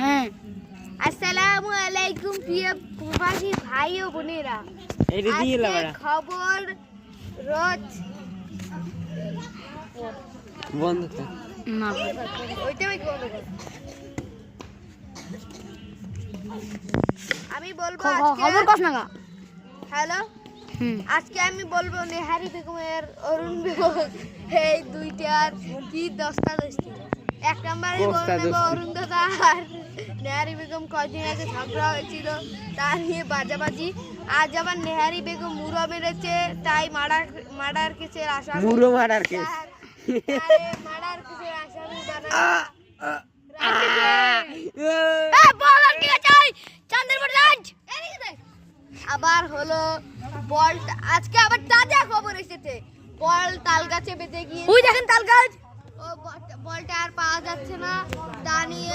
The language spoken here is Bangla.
হ্যাঁ, আসসালামু আলাইকুম প্রিয় প্রবাসী ভাই ও বোনেরা। আজকে খবর রোজ বন্ধ না ওইটা বন্ধ কর। আমি বলবো খবর কস না গা। হ্যালো, আজকে আমি বলবো নেহারি বেগমের অরুণ বেগম এই দুইটার কি দস্তাদস্তি। এক নম্বরে বলবো অরুণ দাদা আর নেহারি বেগম কয়দিন আগে ঝগড়া হয়েছিল, তা নিয়ে বাজাবাজি। আজ আবার নেহারি বেগম মুড়ো মেরেছে, তাই মার্ডার কেসের আসামি। মুড়ো মার্ডার কেস, মার্ডার কেসের আসামি আবার হলো বল। আজকে আবার তাজা খবর এসেছে, বল তাল গাছে বেঁধে গিয়ে ওই দেখেন তাল গাছ। বলটা আর পাওয়া যাচ্ছে না, তা নিয়ে